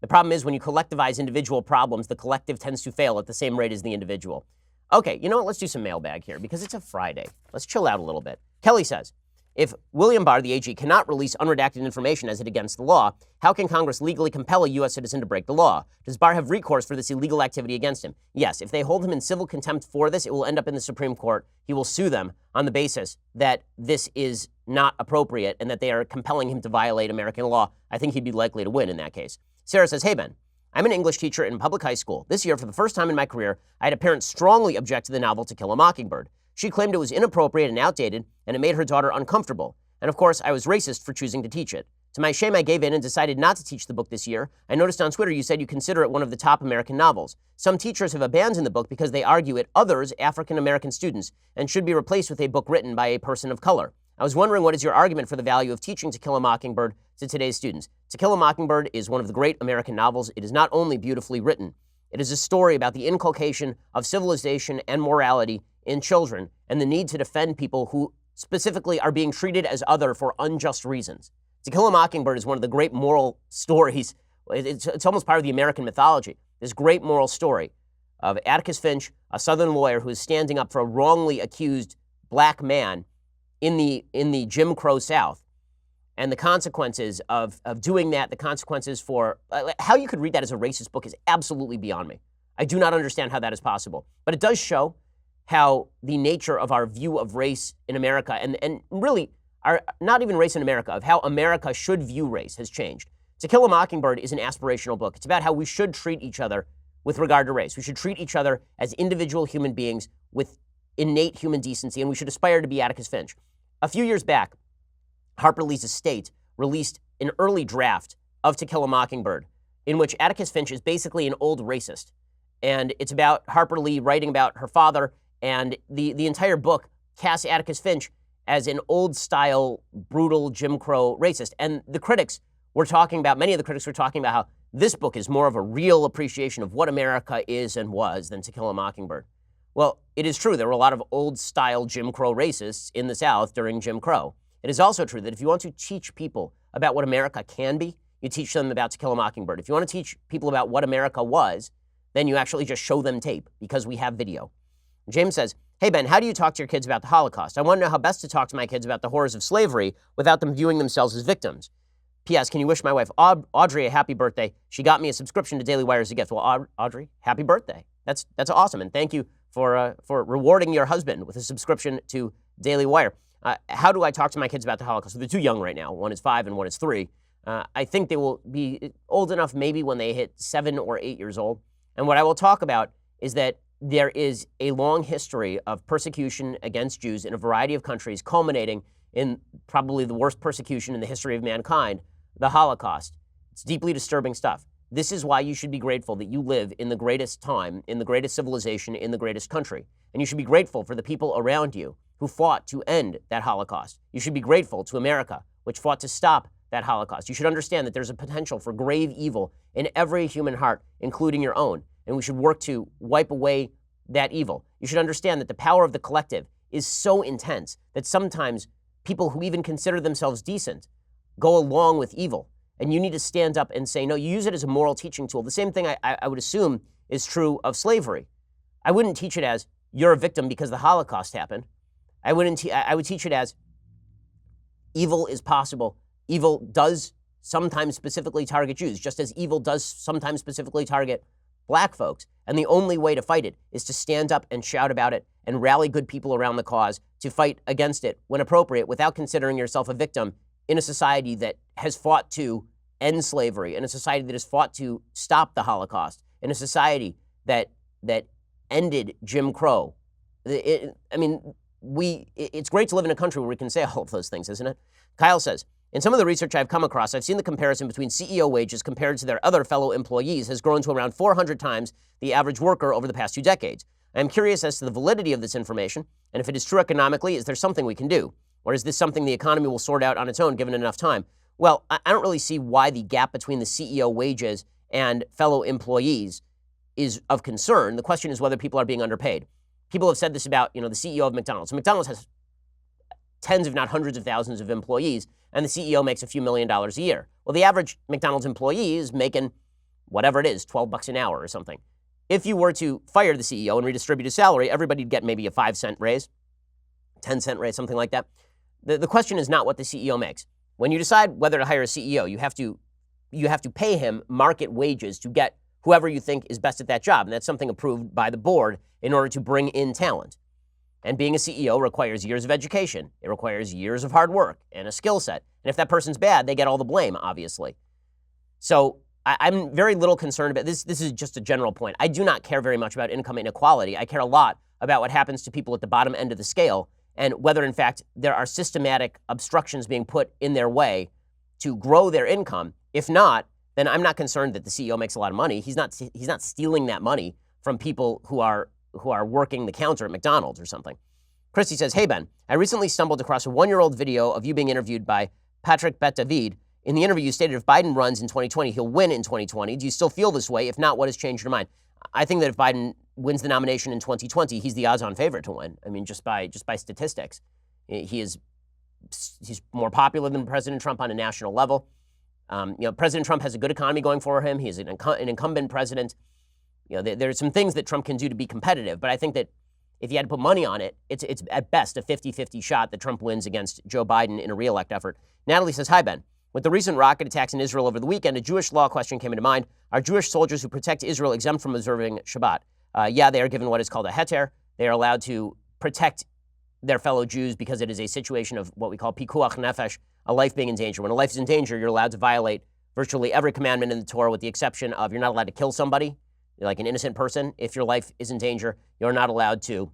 The problem is when you collectivize individual problems, the collective tends to fail at the same rate as the individual. Okay, you know what? Let's do some mailbag here because it's a Friday. Let's chill out a little bit. Kelly says, if William Barr, the AG, cannot release unredacted information as it against the law, how can Congress legally compel a U.S. citizen to break the law? Does Barr have recourse for this illegal activity against him? Yes, if they hold him in civil contempt for this, it will end up in the Supreme Court. He will sue them on the basis that this is not appropriate and that they are compelling him to violate American law. I think he'd be likely to win in that case. Sarah says, hey, Ben, I'm an English teacher in public high school. This year, for the first time in my career, I had a parent strongly object to the novel To Kill a Mockingbird. She claimed it was inappropriate and outdated, and it made her daughter uncomfortable. And of course, I was racist for choosing to teach it. To my shame, I gave in and decided not to teach the book this year. I noticed on Twitter you said you consider it one of the top American novels. Some teachers have abandoned the book because they argue it others African-American students and should be replaced with a book written by a person of color. I was wondering, what is your argument for the value of teaching To Kill a Mockingbird to today's students? To Kill a Mockingbird is one of the great American novels. It is not only beautifully written, it is a story about the inculcation of civilization and morality in children and the need to defend people who specifically are being treated as other for unjust reasons. To Kill a Mockingbird is one of the great moral stories. It's almost part of the American mythology. This great moral story of Atticus Finch, a Southern lawyer who is standing up for a wrongly accused black man in the Jim Crow South, and the consequences of doing that, the consequences for how you could read that as a racist book is absolutely beyond me. I do not understand how that is possible. But it does show how the nature of our view of race in America, and really, not even race in America, of how America should view race has changed. To Kill a Mockingbird is an aspirational book. It's about how we should treat each other with regard to race. We should treat each other as individual human beings with innate human decency, and we should aspire to be Atticus Finch. A few years back, Harper Lee's estate released an early draft of To Kill a Mockingbird, in which Atticus Finch is basically an old racist. And it's about Harper Lee writing about her father, and the entire book casts Atticus Finch as an old-style, brutal Jim Crow racist. And the critics were talking about, many of the critics were talking about how this book is more of a real appreciation of what America is and was than To Kill a Mockingbird. Well, it is true there were a lot of old-style Jim Crow racists in the South during Jim Crow. It is also true that if you want to teach people about what America can be, you teach them about To Kill a Mockingbird. If you want to teach people about what America was, then you actually just show them tape because we have video. James says, hey, Ben, how do you talk to your kids about the Holocaust? I want to know how best to talk to my kids about the horrors of slavery without them viewing themselves as victims. P.S. Can you wish my wife Audrey a happy birthday? She got me a subscription to Daily Wire as a gift. Well, Audrey, happy birthday. That's awesome, and thank you for rewarding your husband with a subscription to Daily Wire. How do I talk to my kids about the Holocaust? So they're too young right now. One is 5 and one is 3. I think they will be old enough maybe when they hit 7 or 8 years old. And what I will talk about is that there is a long history of persecution against Jews in a variety of countries, culminating in probably the worst persecution in the history of mankind, the Holocaust. It's deeply disturbing stuff. This is why you should be grateful that you live in the greatest time, in the greatest civilization, in the greatest country. And you should be grateful for the people around you who fought to end that Holocaust. You should be grateful to America, which fought to stop that Holocaust. You should understand that there's a potential for grave evil in every human heart, including your own. And we should work to wipe away that evil. You should understand that the power of the collective is so intense that sometimes people who even consider themselves decent go along with evil. And you need to stand up and say, no, you use it as a moral teaching tool. The same thing I would assume is true of slavery. I wouldn't teach it as you're a victim because the Holocaust happened. I would teach it as evil is possible. Evil does sometimes specifically target Jews, just as evil does sometimes specifically target black folks. And the only way to fight it is to stand up and shout about it and rally good people around the cause to fight against it when appropriate, without considering yourself a victim in a society that has fought to end slavery, in a society that has fought to stop the Holocaust, in a society that ended Jim Crow. It's great to live in a country where we can say all of those things, isn't it? Kyle says, in some of the research I've come across, I've seen the comparison between CEO wages compared to their other fellow employees has grown to around 400 times the average worker over the past 2 decades. I'm curious as to the validity of this information, and if it is true economically, is there something we can do? Or is this something the economy will sort out on its own given enough time? Well, I don't really see why the gap between the CEO wages and fellow employees is of concern. The question is whether people are being underpaid. People have said this about, the CEO of McDonald's. McDonald's has tens, if not hundreds of thousands of employees, and the CEO makes a few $1 million a year. Well, the average McDonald's employee is making whatever it is, $12 an hour or something. If you were to fire the CEO and redistribute his salary, everybody'd get maybe a 5-cent raise, 10-cent raise, something like that. The question is not what the CEO makes. When you decide whether to hire a CEO, you have to pay him market wages to get whoever you think is best at that job. And that's something approved by the board in order to bring in talent. And being a CEO requires years of education. It requires years of hard work and a skill set. And if that person's bad, they get all the blame, obviously. So I'm very little concerned about this. This is just a general point. I do not care very much about income inequality. I care a lot about what happens to people at the bottom end of the scale and whether, in fact, there are systematic obstructions being put in their way to grow their income. If not, then I'm not concerned that the CEO makes a lot of money. He's not stealing that money from people who are working the counter at McDonald's or something. Christy says, hey, Ben, I recently stumbled across a 1-year-old video of you being interviewed by Patrick Bet-David. In the interview, you stated if Biden runs in 2020, he'll win in 2020. Do you still feel this way? If not, what has changed your mind? I think that if Biden wins the nomination in 2020, he's the odds-on favorite to win. I mean, just by statistics. He's more popular than President Trump on a national level. President Trump has a good economy going for him. He's an incumbent president. There are some things that Trump can do to be competitive, but I think that if you had to put money on it, it's at best a 50-50 shot that Trump wins against Joe Biden in a reelect effort. Natalie says, hi, Ben. With the recent rocket attacks in Israel over the weekend, a Jewish law question came into mind. Are Jewish soldiers who protect Israel exempt from observing Shabbat? Yeah, they are given what is called a heter. They are allowed to protect their fellow Jews because it is a situation of what we call pikuach nefesh, a life being in danger. When a life is in danger, you're allowed to violate virtually every commandment in the Torah with the exception of you're not allowed to kill somebody, like an innocent person. If your life is in danger, you're not allowed to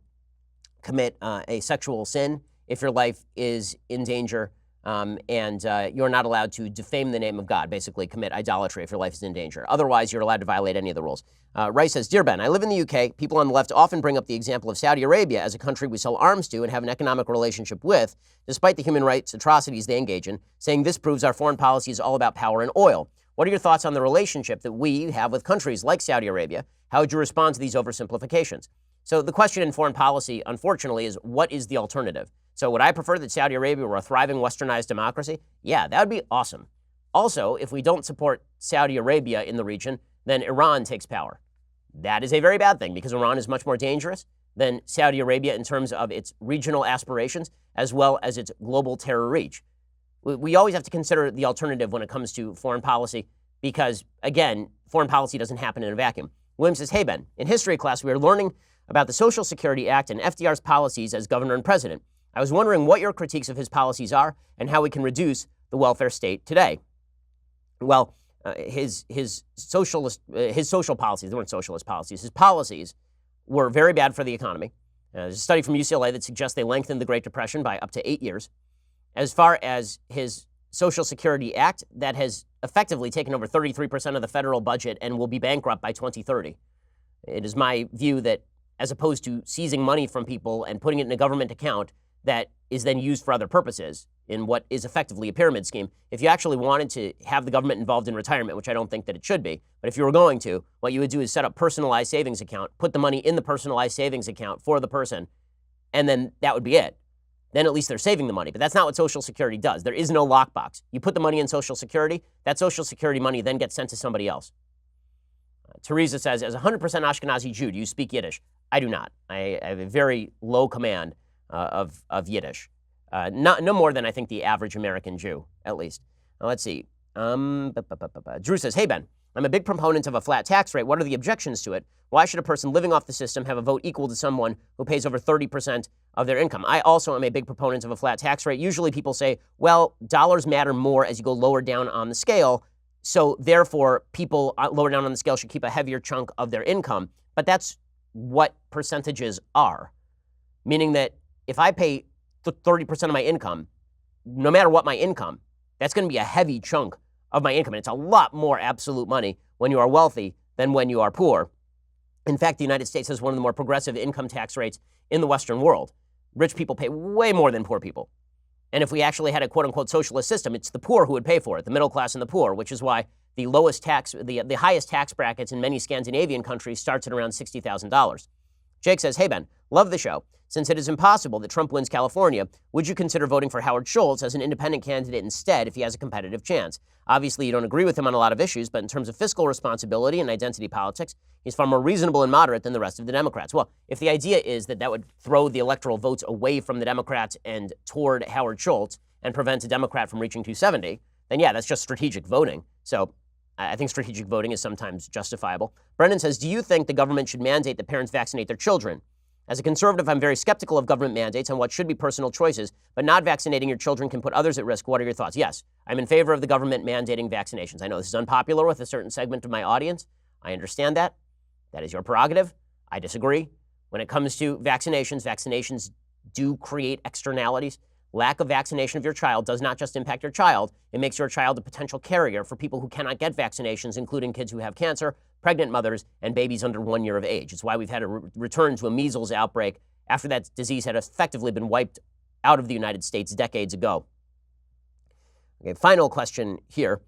commit a sexual sin. If your life is in danger, and you're not allowed to defame the name of God, basically commit idolatry if your life is in danger. Otherwise, you're allowed to violate any of the rules. Rice says, Dear Ben, I live in the UK. People on the left often bring up the example of Saudi Arabia as a country we sell arms to and have an economic relationship with, despite the human rights atrocities they engage in, saying this proves our foreign policy is all about power and oil. What are your thoughts on the relationship that we have with countries like Saudi Arabia? How would you respond to these oversimplifications? So the question in foreign policy, unfortunately, is what is the alternative? So would I prefer that Saudi Arabia were a thriving westernized democracy? Yeah, that would be awesome. Also, if we don't support Saudi Arabia in the region, then Iran takes power. That is a very bad thing because Iran is much more dangerous than Saudi Arabia in terms of its regional aspirations as well as its global terror reach. We always have to consider the alternative when it comes to foreign policy because, again, foreign policy doesn't happen in a vacuum. William says, hey, Ben, in history class, we are learning about the Social Security Act and FDR's policies as governor and president. I was wondering what your critiques of his policies are and how we can reduce the welfare state today. Well, his social policies, they weren't socialist policies, his policies were very bad for the economy. There's a study from UCLA that suggests they lengthened the Great Depression by up to 8 years. As far as his Social Security Act, that has effectively taken over 33% of the federal budget and will be bankrupt by 2030. It is my view that as opposed to seizing money from people and putting it in a government account that is then used for other purposes in what is effectively a pyramid scheme, if you actually wanted to have the government involved in retirement, which I don't think that it should be, but if you were going to, what you would do is set up personalized savings account, put the money in the personalized savings account for the person, and then that would be it. Then at least they're saving the money. But that's not what Social Security does. There is no lockbox. You put the money in Social Security, that Social Security money then gets sent to somebody else. Teresa says, as a 100% Ashkenazi Jew, do you speak Yiddish? I do not. I have a very low command of Yiddish. No more than I think the average American Jew, at least. Now, let's see. Drew says, hey, Ben, I'm a big proponent of a flat tax rate. What are the objections to it? Why should a person living off the system have a vote equal to someone who pays over 30% of their income? I also am a big proponent of a flat tax rate. Usually people say, well, dollars matter more as you go lower down on the scale. So therefore, people lower down on the scale should keep a heavier chunk of their income. But that's what percentages are. Meaning that if I pay 30% of my income, no matter what my income, that's going to be a heavy chunk of my income. And it's a lot more absolute money when you are wealthy than when you are poor. In fact, the United States has one of the more progressive income tax rates in the Western world. Rich people pay way more than poor people. And if we actually had a quote-unquote socialist system, it's the poor who would pay for it, the middle class and the poor, which is why the lowest tax, the highest tax brackets in many Scandinavian countries starts at around $60,000. Jake says, hey, Ben, love the show. Since it is impossible that Trump wins California, would you consider voting for Howard Schultz as an independent candidate instead if he has a competitive chance? Obviously, you don't agree with him on a lot of issues, but in terms of fiscal responsibility and identity politics, he's far more reasonable and moderate than the rest of the Democrats. Well, if the idea is that that would throw the electoral votes away from the Democrats and toward Howard Schultz and prevent a Democrat from reaching 270, then yeah, that's just strategic voting. So I think strategic voting is sometimes justifiable. Brendan says, do you think the government should mandate that parents vaccinate their children? As a conservative, I'm very skeptical of government mandates on what should be personal choices, but not vaccinating your children can put others at risk. What are your thoughts? Yes, I'm in favor of the government mandating vaccinations. I know this is unpopular with a certain segment of my audience. I understand that. That is your prerogative. I disagree. When it comes to vaccinations do create externalities. Lack of vaccination of your child does not just impact your child. It makes your child a potential carrier for people who cannot get vaccinations, including kids who have cancer, pregnant mothers, and babies under 1 year of age. It's why we've had a return to a measles outbreak after that disease had effectively been wiped out of the United States decades ago. Okay, final question here.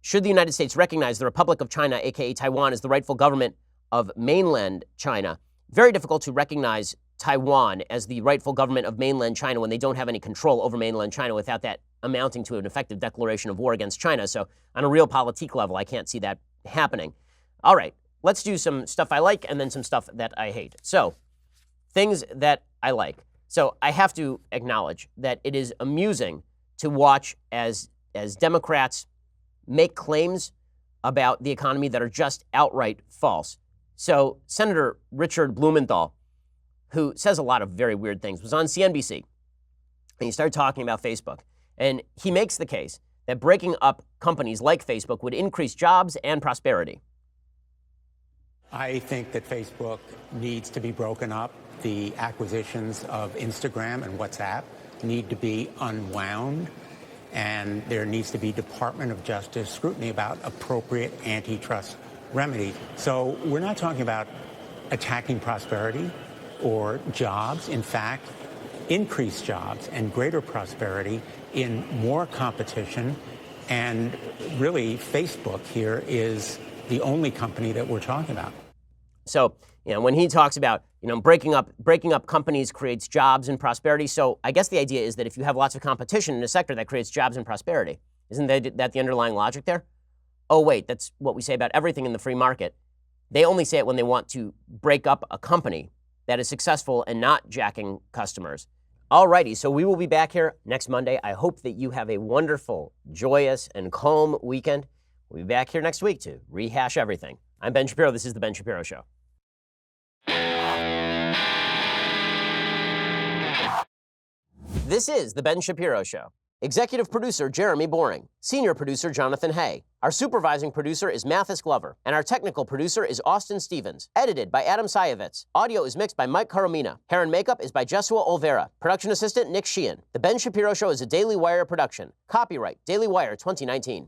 Should the United States recognize the Republic of China, aka Taiwan, as the rightful government of mainland China? Very difficult to recognize Taiwan as the rightful government of mainland China when they don't have any control over mainland China without that amounting to an effective declaration of war against China. So on a realpolitik level, I can't see that happening. All right, let's do some stuff I like and then some stuff that I hate. So things that I like. So I have to acknowledge that it is amusing to watch as Democrats make claims about the economy that are just outright false. So Senator Richard Blumenthal, who says a lot of very weird things, was on CNBC, and he started talking about Facebook. And he makes the case that breaking up companies like Facebook would increase jobs and prosperity. I think that Facebook needs to be broken up. The acquisitions of Instagram and WhatsApp need to be unwound, and there needs to be Department of Justice scrutiny about appropriate antitrust remedies. So we're not talking about attacking prosperity or jobs. In fact, increase jobs and greater prosperity in more competition. And really, Facebook here is the only company that we're talking about. So, when he talks about, breaking up companies creates jobs and prosperity. So I guess the idea is that if you have lots of competition in a sector, that creates jobs and prosperity. Isn't that the underlying logic there? Oh, wait, that's what we say about everything in the free market. They only say it when they want to break up a company that is successful and not jacking customers. Alrighty, so we will be back here next Monday. I hope that you have a wonderful, joyous, and calm weekend. We'll be back here next week to rehash everything. I'm Ben Shapiro. This is The Ben Shapiro Show. This is The Ben Shapiro Show. Executive producer Jeremy Boring. Senior producer Jonathan Hay. Our supervising producer is Mathis Glover. And our technical producer is Austin Stevens. Edited by Adam Sayevitz. Audio is mixed by Mike Caromina. Hair and makeup is by Jesua Olvera. Production assistant Nick Sheehan. The Ben Shapiro Show is a Daily Wire production. Copyright Daily Wire 2019.